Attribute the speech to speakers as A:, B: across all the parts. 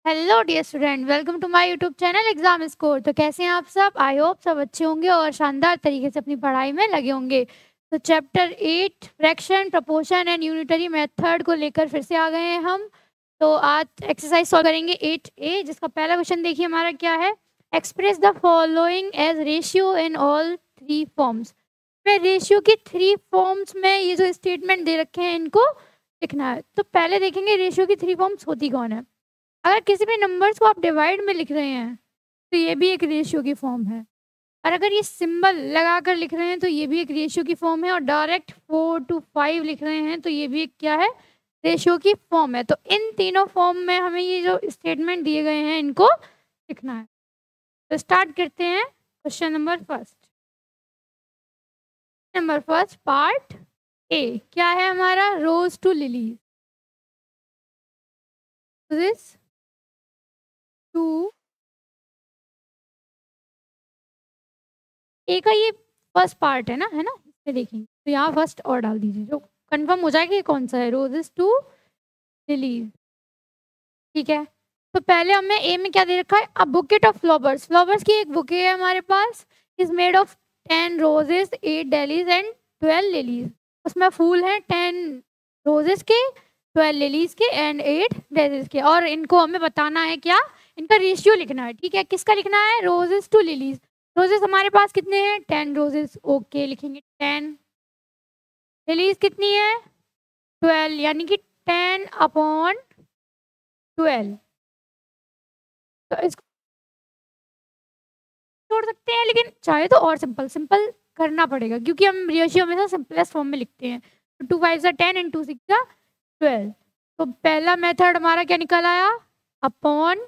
A: Hello dear student, welcome to my YouTube channel exam score. तो कैसे हैं आप सब? आई होप सब अच्छे होंगे और शानदार तरीके से अपनी पढ़ाई में लगे होंगे। तो chapter 8 fraction, proportion and unitary method को लेकर फिर से आ गए हैं हम। तो आज एक्सरसाइज सॉल्व करेंगे 8A, जिसका पहला क्वेश्चन देखिए हमारा क्या है। Express the following as ratio in all three forms. में रेशियो की थ्री फॉर्म्स में ये जो स्टेटमेंट दे रखे हैं इनको लिखना है। तो पहले देखेंगे रेशियो की थ्री फॉर्म्स होती कौन है। अगर किसी भी नंबर्स को आप डिवाइड में लिख रहे हैं तो ये भी एक रेशियो की फॉर्म है। और अगर ये सिंबल लगाकर लिख रहे हैं तो ये भी एक रेशियो की फॉर्म है। और डायरेक्ट 4 to 5 लिख रहे हैं तो ये भी एक क्या है, रेशियो की फॉर्म है। तो इन तीनों फॉर्म में हमें ये जो स्टेटमेंट दिए गए हैं इनको लिखना है। तो स्टार्ट करते हैं question number first part A. क्या है हमारा? रोज टू लिलीज। दिस टू ए का ये फर्स्ट पार्ट है ना इसे देखेंगे तो यहाँ फर्स्ट और डाल दीजिए जो कंफर्म हो जाएगा ये कौन सा है। रोजेस टू लिलीज, ठीक है। तो पहले हमें ए में क्या दे रखा है? A bouquet of flowers. Flowers की एक बुके है हमारे पास, is made of 10 roses 8 daisies and 12 lilies. उसमें फूल हैं 10 रोजेस के, 12 लिलीज के एंड 8 डेलीज के। और इनको हमें बताना है क्या, इनका रेशियो लिखना है। ठीक है, किसका लिखना है? Roses to lilies. रोजेस हमारे पास कितने हैं? 10 रोजेस। ओके, लिखेंगे 10। लिलीज कितनी है? 12, यानी कि 10/12। तो इसको छोड़ सकते हैं, लेकिन चाहे तो और सिंपल सिंपल करना पड़ेगा क्योंकि हम रेशियो हमेशा सिंपलेस्ट फॉर्म में लिखते हैं। तो 2 5 10 एंड 2 6 12। तो पहला मेथड हमारा क्या निकल आया? अपॉन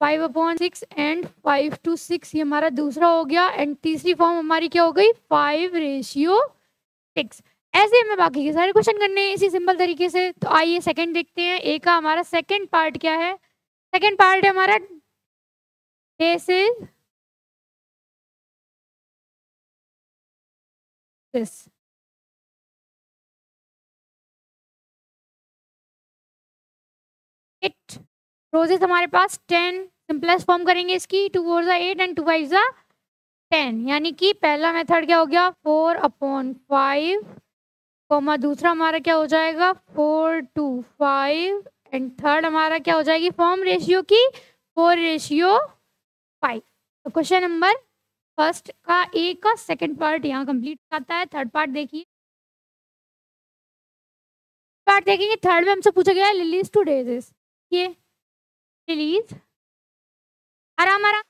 A: 5/6 एंड 5/6, ये हमारा दूसरा हो गया। एंड तीसरी फॉर्म हमारी क्या हो गई? 5/6। ऐसे हमें बाकी के सारे क्वेश्चन करने हैं इसी सिंपल तरीके से। तो आइए सेकंड देखते हैं। ए का हमारा सेकंड पार्ट क्या है? सेकंड पार्ट है हमारा this is this. It roses हमारे पास 10, सिंपलेस्ट फॉर्म करेंगे इसकी। 2 4 8 एंड 2 5 10, यानी कि पहला मेथड क्या हो गया? 4/5, कॉमा दूसरा हमारा क्या हो जाएगा? 4/5 एंड थर्ड हमारा क्या हो जाएगी फॉर्म रेशियो की? 4/5। तो क्वेश्चन नंबर फर्स्ट का ए का सेकंड पार्ट यहाँ कंप्लीट आता है। थर्ड पार्ट देखिए। पार्ट देखेंगे, थर्ड में हमसे पूछा गया है लिलीज टू डेजेस। ये लिलीज आराम आराम,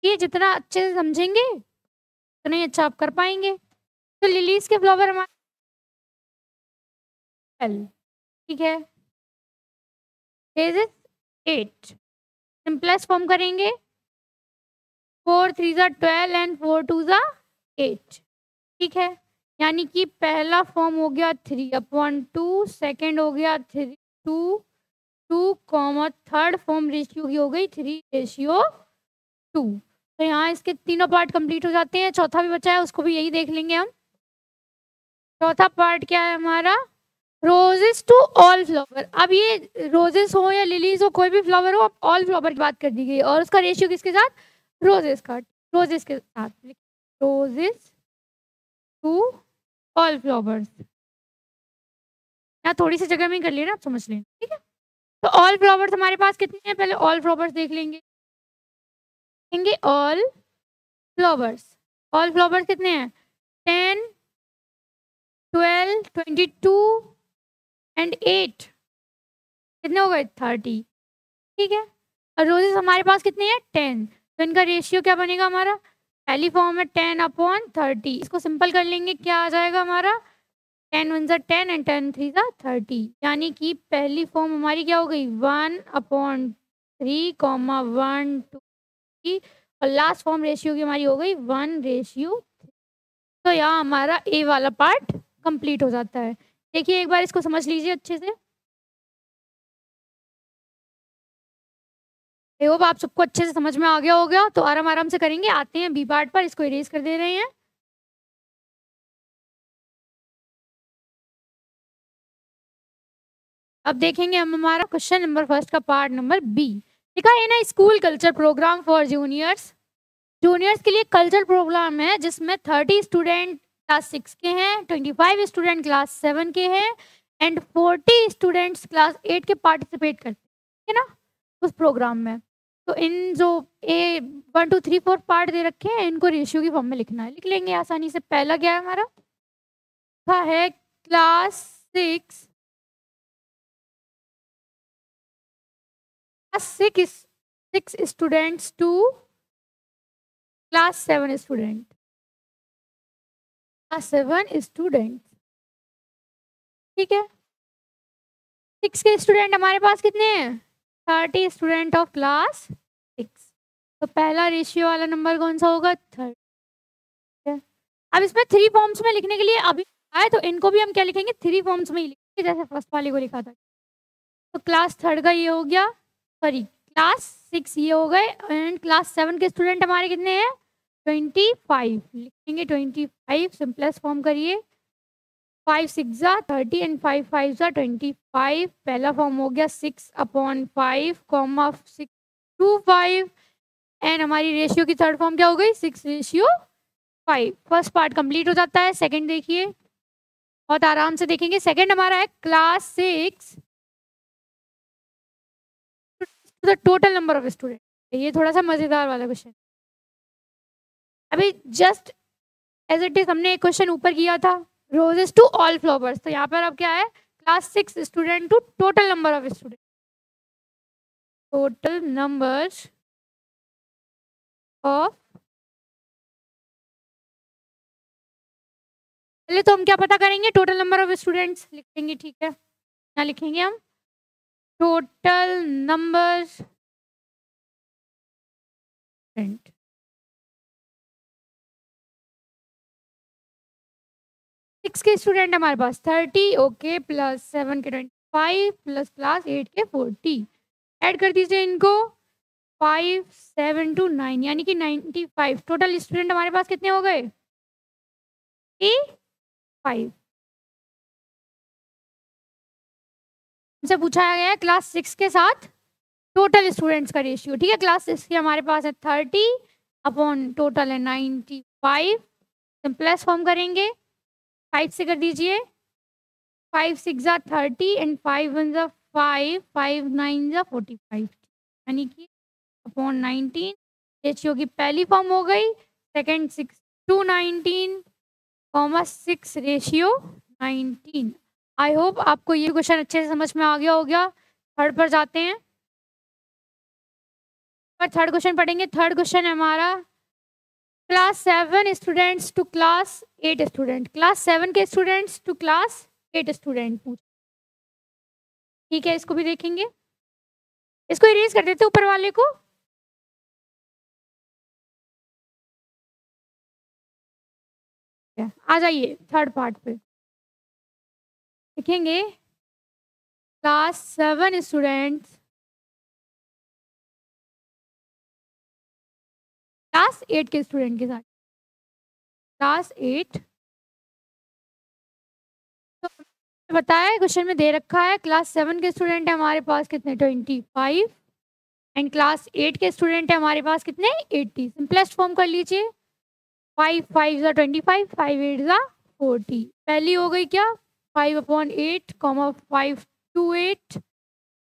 A: ये जितना अच्छे से समझेंगे उतना ही अच्छा आप कर पाएंगे। तो लिलीज के फ्लावर हमारे, ठीक है। डेजेस 8, सिंपलेस्ट फॉर्म करेंगे। 4 3 12 एंड 4 2 8, ठीक है। यानी कि पहला फॉर्म हो गया 3/2, सेकेंड हो गया 3/2, कॉमा थर्ड फॉर्म रेशियो की हो गई 3/2। तो यहाँ इसके तीनों पार्ट कंप्लीट हो जाते हैं। चौथा भी बचा है, उसको भी यही देख लेंगे हम। चौथा पार्ट क्या है हमारा? Roses to all flower. अब ये रोजेस हो या लिलीज हो, कोई भी फ्लावर हो, ऑल फ्लावर की बात कर दी गई। और उसका रेशियो किसके साथ? रोजेस का, रोजेस के साथ। रोजेस टू ऑल फ्लावर्स, यहाँ थोड़ी सी जगह में ही कर लेना, आप समझ लेना, ठीक है। तो ऑल फ्लावर्स हमारे पास कितने हैं? पहले ऑल फ्लावर्स देख लेंगे। ऑल फ्लावर्स, ऑल फ्लावर्स कितने हैं? 10 12 22 एंड 8, कितने हो गए? 30, ठीक है। और रोजेस हमारे पास कितने हैं? 10। तो इनका रेशियो क्या बनेगा हमारा? पहली फॉर्म है 10/30। इसको सिंपल कर लेंगे, क्या आ जाएगा हमारा? 10 1 10 एंड 10 3 30। यानी कि पहली फॉर्म हमारी क्या हो गई? 1/3, 1/2। और लास्ट फॉर्म रेशियो की हमारी हो गई 1/3। तो यहाँ हमारा ए वाला पार्ट कंप्लीट हो जाता है। देखिए एक बार इसको समझ लीजिए अच्छे से। आई होप आप सबको अच्छे से समझ में आ गया होगा। तो आराम आराम से करेंगे। आते हैं बी पार्ट पर, इसको इरेज कर दे रहे हैं। अब देखेंगे हम हमारा क्वेश्चन नंबर फर्स्ट का पार्ट नंबर बी। लिखा है ना, school culture program for juniors. Juniors के लिए कल्चर प्रोग्राम है जिसमें 30 स्टूडेंट क्लास 6 के हैं, 25 स्टूडेंट क्लास 7 के हैं एंड 40 स्टूडेंट्स क्लास 8 के पार्टिसिपेट करते हैं ना उस प्रोग्राम में। तो इन जो ए 1 2 3 4 पार्ट दे रखे हैं इनको रेशियो की फॉर्म में लिखना है। लिख लेंगे आसानी से। पहला क्या है हमारा, लिखा है class 6 students to class 7 student. Class 7 student, ठीक है। 6 के स्टूडेंट हमारे पास कितने हैं, 30 स्टूडेंट ऑफ क्लास 6। तो पहला रेशियो वाला नंबर कौन सा होगा, 30। अब इसमें 3 फॉर्म्स में लिखने के लिए अभी आए तो इनको भी हम क्या लिखेंगे, 3 फॉर्म्स में ही लिखेंगे जैसे फर्स्ट वाले को लिखा था। तो क्लास 3 का ये हो गया, सॉरी क्लास 6 ये हो गए एंड क्लास 7 के स्टूडेंट हमारे कितने हैं, 25 लिखेंगे। 25 सिंपलेस्ट फॉर्म करिए, 5 6 जा 30 एंड 5 5 जा 25। पहला फॉर्म हो गया 6/5 कॉमा 6 to 5 एंड हमारी रेशियो की थर्ड फॉर्म क्या हो गई, 6:5। फर्स्ट पार्ट कंप्लीट हो जाता है। सेकंड देखिए, बहुत आराम से देखेंगे। सेकंड हमारा है class 6 the total number of student. ये थोड़ा सा मजेदार वाला क्वेश्चन। अभी जस्ट एज इट इज हमने एक क्वेश्चन ऊपर किया था, रोजेस टू ऑल फ्लावर्स। तो यहाँ पर अब क्या है, class 6 student to total number of student. Total numbers of, पहले तो हम क्या पता करेंगे, टोटल नंबर ऑफ स्टूडेंट्स लिखेंगे, ठीक है। यहाँ लिखेंगे हम टोटल नंबर स्टूडेंट। सिक्स के स्टूडेंट हमारे पास 30, ओके, प्लस 7 के 25 प्लस क्लास 8 के 40। ऐड कर दीजिए इनको, 5 7 to 9 यानी कि 95। टोटल स्टूडेंट हमारे पास कितने हो गए, 5। हमसे पूछा गया है क्लास 6 के साथ टोटल स्टूडेंट्स का रेशियो, ठीक है। क्लास 6 के हमारे पास है 30 अपॉन टोटल है 95। सिंपलेस्ट फॉर्म करेंगे, 5 से कर दीजिए, 5 6 जा 30 एंड 5 1 जा 5 5 9 जा 45 यानी कि अपॉन 19। रेशियो की पहली फॉर्म हो गई। Second 6 to 19 comma 6 ratio 19। I hope आपको ये क्वेश्चन अच्छे से समझ में आ गया हो गया। थर्ड पर जाते हैं, पर थर्ड क्वेश्चन पढ़ेंगे। थर्ड क्वेश्चन है हमारा class 7 students to class 8 student. Class 7 के स्टूडेंट्स टू क्लास 8 स्टूडेंट पूछ, ठीक है। इसको भी देखेंगे, इसको इरेज कर देते ऊपर वाले को। आ जाइए थर्ड पार्ट पे, लिखेंगे क्लास 7 स्टूडेंट्स क्लास 8 के स्टूडेंट के साथ। क्लास 8 तो बताया क्वेश्चन में दे रखा है क्लास 7 के स्टूडेंट है हमारे पास कितने, 25 एंड क्लास 8 के स्टूडेंट है हमारे पास कितने, 80। सिंपलेस्ट फॉर्म कर लीजिए, 5 5 जा 25 5 8 जा 40। पहली हो गई क्या, 5/8 कॉमा 5 to 8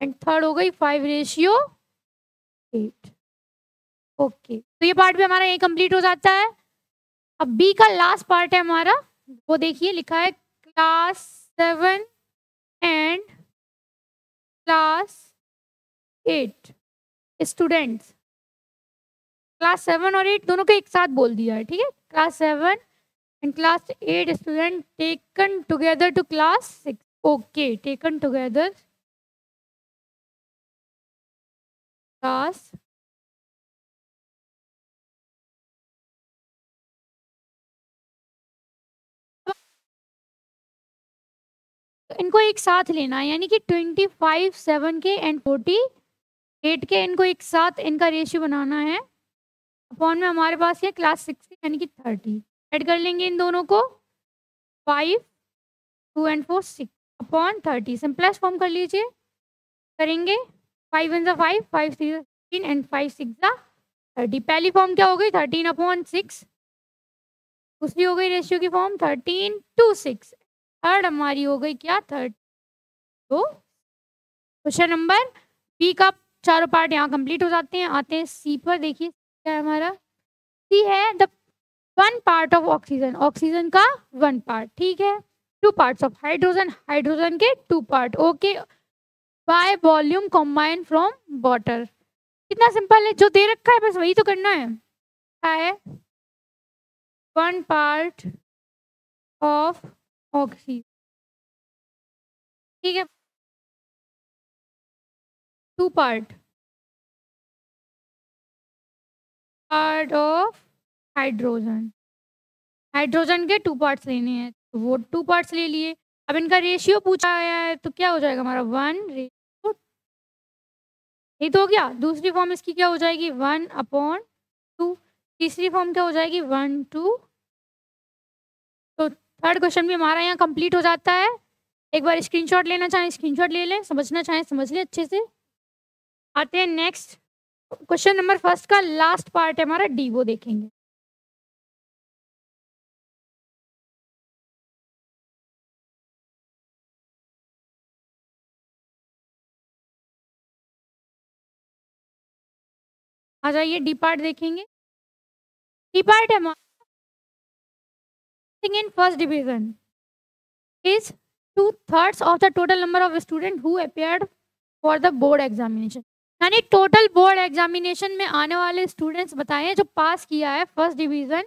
A: एंड थर्ड हो गई 5 रेशियो 8। ओके, तो ये पार्ट भी हमारा ये कंप्लीट हो जाता है। अब बी का लास्ट पार्ट है हमारा, वो देखिए। लिखा है class 7 and class 8 students. Class 7 और 8 दोनों को एक साथ बोल दिया है, ठीक है। Class 7 and class 8 student taken together to class 6। Okay, taken together class इनको एक साथ लेना है यानी कि 25 7 के एंड 48 के, इनको एक साथ इनका रेशियो बनाना है। अपॉन में हमारे पास ये क्लास 6 यानी कि 30। ऐड कर लेंगे इन दोनों को, 5 2 and 4 6 अपॉन 30। सिंपलेस्ट फॉर्म कर लीजिए, करेंगे 5 1 5, 5 3 15 एंड 5 6 30। पहली फॉर्म क्या हो गई 13/6। दूसरी हो गई रेशियो की फॉर्म 13:6। थर्ड हमारी हो गई क्या 30। तो क्वेश्चन नंबर बी का चारों पार्ट यहाँ कंप्लीट हो जाते हैं। आते हैं सी पर, देखिए क्या है हमारा। सी है the one part of oxygen, oxygen का वन पार्ट, ठीक है। Two parts of hydrogen, hydrogen के two part, okay. By volume combine from water. कितना सिंपल है, जो दे रखा है बस वही तो करना है। क्या है वन पार्ट ऑफ ऑक्सीजन, ठीक है। Two part of hydrogen, hydrogen के टू पार्ट्स लेने हैं तो वो टू पार्ट्स ले लिए। अब इनका रेशियो पूछा गया है तो क्या हो जाएगा हमारा 1:2। ये तो हो गया। दूसरी फॉर्म इसकी क्या हो जाएगी 1/2। तीसरी फॉर्म क्या हो जाएगी 1:2। तो थर्ड क्वेश्चन भी हमारा यहाँ कंप्लीट हो जाता है। एक बार स्क्रीनशॉट लेना चाहें स्क्रीनशॉट ले लें, समझना चाहें समझ लें अच्छे से। आते हैं नेक्स्ट क्वेश्चन नंबर फर्स्ट का लास्ट पार्ट है हमारा डी, वो देखेंगे। आ जाइए डी पार्ट देखेंगे। डी पार्ट है in first division is 2/3 of the total number of students who appeared for the board examination। यानी टोटल बोर्ड एग्जामिनेशन में आने वाले स्टूडेंट्स बताएं जो पास किया है फर्स्ट डिवीजन,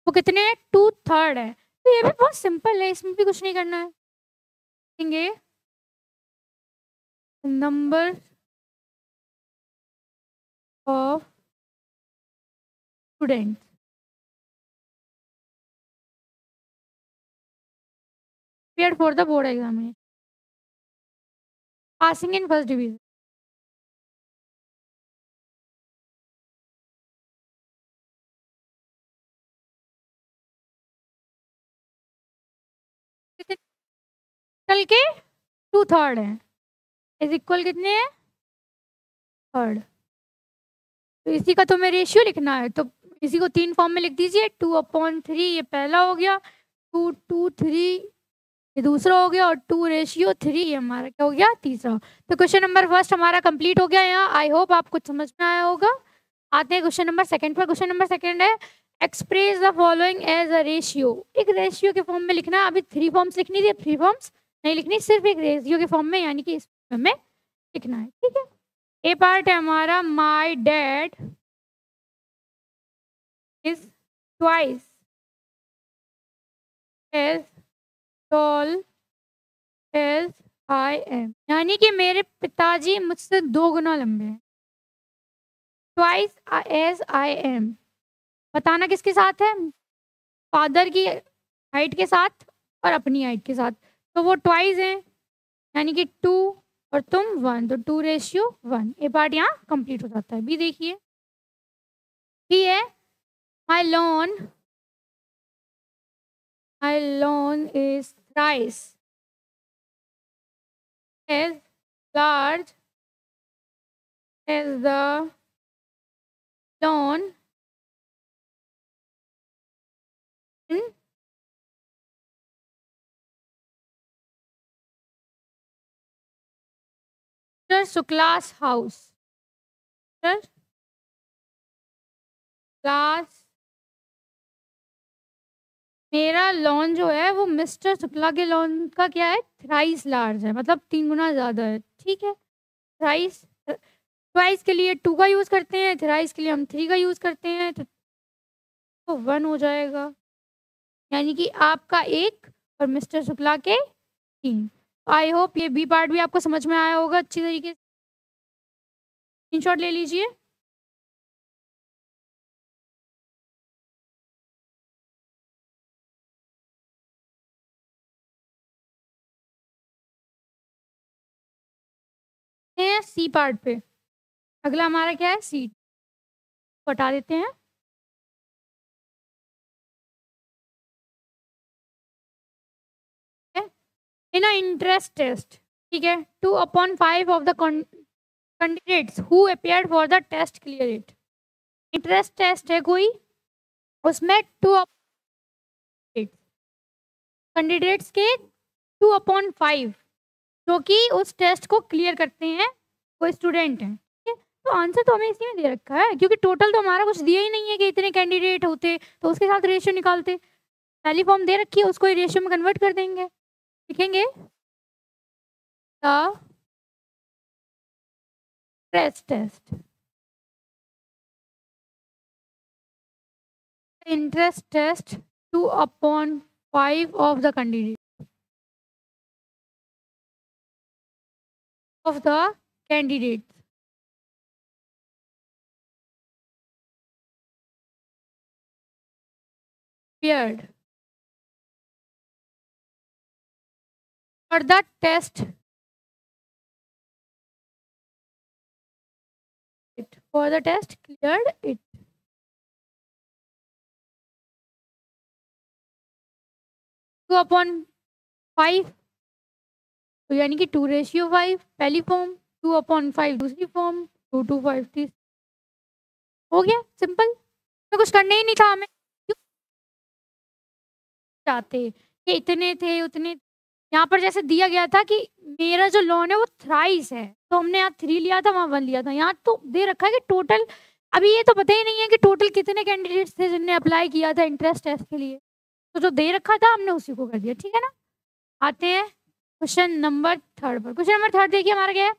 A: वो कितने हैं 2/3 है। तो ये भी बहुत सिंपल है, इसमें भी कुछ नहीं करना है। देखेंगे number of students appeared for the board examination passing in first division। Total के 2/3 हैं, इज इक्वल कितने हैं थर्ड। तो इसी का तुम्हें रेशियो लिखना है तो इसी को 3 फॉर्म में लिख दीजिए। 2/3 ये पहला हो गया, 2/3 ये दूसरा हो गया, और 2:3 ये हमारा क्या हो गया तीसरा। तो क्वेश्चन नंबर फर्स्ट हमारा कंप्लीट हो गया यहाँ। आई होप आपको समझ में आया होगा। आते हैं क्वेश्चन नंबर सेकंड पर। क्वेश्चन नंबर सेकंड है express the following as a ratio. एक रेशियो के फॉर्म में लिखना है। अभी 3 फॉर्म्स लिखनी थी, 3 फॉर्म्स नहीं लिखनी, सिर्फ एक रेशियो के फॉर्म में यानी कि इस फॉर्म में लिखना है, ठीक है। ए पार्ट है हमारा my dad is twice as tall as I am, यानी कि मेरे पिताजी मुझसे 2 गुना लंबे हैं। ट्वाइस एज आई एम बताना किसके साथ है, फादर की हाइट के साथ और अपनी हाइट के साथ। तो वो ट्वाइस है यानी कि 2 और तुम 1, तो 2:1। ये पार्ट यहाँ कंप्लीट हो जाता है। बी देखिए, बी है my loan is thrice as large as the lawn in Mr. Sukla's house। Mr. Sukla's, मेरा लॉन जो है वो मिस्टर शुक्ला के लॉन का क्या है थ्राइस लार्ज है, मतलब 3 गुना ज़्यादा है, ठीक है। थ्राइस, ट्वाइस के लिए 2 का यूज़ करते हैं, थ्राइस के लिए हम 3 का यूज़ करते हैं, तो 1 हो जाएगा। यानी कि आपका 1 और मिस्टर शुक्ला के 3। आई होप ये बी पार्ट भी आपको समझ में आया होगा अच्छी तरीके से। स्क्रीनशॉट ले लीजिए। सी पार्ट पे अगला हमारा क्या है सीट, हटा देते हैं। इन अ इंटरेस्ट टेस्ट, ठीक है, 2/5 of the candidates who appeared for the test clear it. Interest test है कोई, उसमें 2 कैंडिडेट्स के 2/5 जो कि उस टेस्ट को क्लियर करते हैं, वो स्टूडेंट हैं, ठीक है। तो आंसर तो हमें इसी में दे रखा है, क्योंकि टोटल तो हमारा कुछ दिया ही नहीं है कि इतने कैंडिडेट होते तो उसके साथ रेशियो निकालते। पहली फॉर्म दे रखी है, उसको रेशियो में कन्वर्ट कर देंगे। लिखेंगे the stress test, interest test 2/5 of the candidate of the candidates appeared for the test cleared it। 2/5 तो यानी कि 2:5 पहली फॉर्म, 2/5 दूसरी फॉर्म, 2/5 तीसरी। हो गया सिंपल, तो कुछ करने ही नहीं था हमें। क्यों चाहते कि इतने थे उतने, यहाँ पर जैसे दिया गया था कि मेरा जो लोन है वो थ्राइस है, तो हमने यहाँ 3 लिया था, वहाँ 1 लिया था। यहाँ तो दे रखा है कि टोटल, अभी ये तो पता ही नहीं है कि टोटल कितने कैंडिडेट्स थे जिनने अप्लाई किया था इंटरेस्ट टेस्ट के लिए, तो जो दे रखा था हमने उसी को कर दिया, ठीक है ना। आते हैं क्वेश्चन नंबर 3 पर। क्वेश्चन नंबर 3 देखिए हमारा क्या है,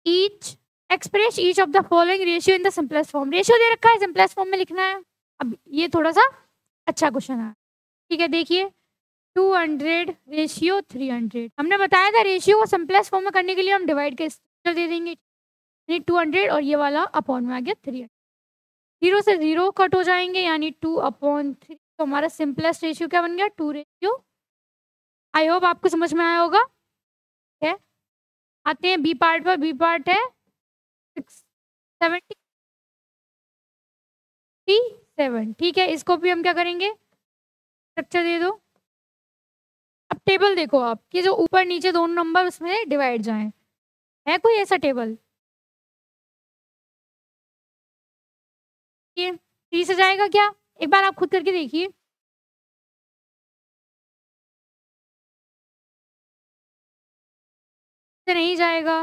A: each express each of the following ratio in the simplest form. Ratio दे रखा है, सिंपलेस्ट फॉर्म में लिखना है। अब ये थोड़ा सा अच्छा क्वेश्चन है, ठीक है। देखिए 200 रेशियो 300, हमने बताया था रेशियो को सिंपलेस्ट फॉर्म में करने के लिए हम डिवाइड के स्ट्रक्चर दे देंगे, यानी 200 और ये वाला अपॉन में आ गया 300। 0 से 0 कट हो जाएंगे, यानी 2/3। तो हमारा सिंपलेस्ट रेशियो क्या बन गया, 2 रेशियो। आई होप आपको समझ में आया होगा, ठीक है। आते हैं बी पार्ट पर। बी पार्ट है 677, ठीक है। इसको भी हम क्या करेंगे, स्ट्रक्चर दे दो। अब टेबल देखो आप कि जो ऊपर नीचे दोनों नंबर उसमें डिवाइड जाएं, है कोई ऐसा टेबल? ये 3 से जाएगा क्या, एक बार आप खुद करके देखिए। से नहीं जाएगा,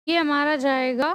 A: ये हमारा जाएगा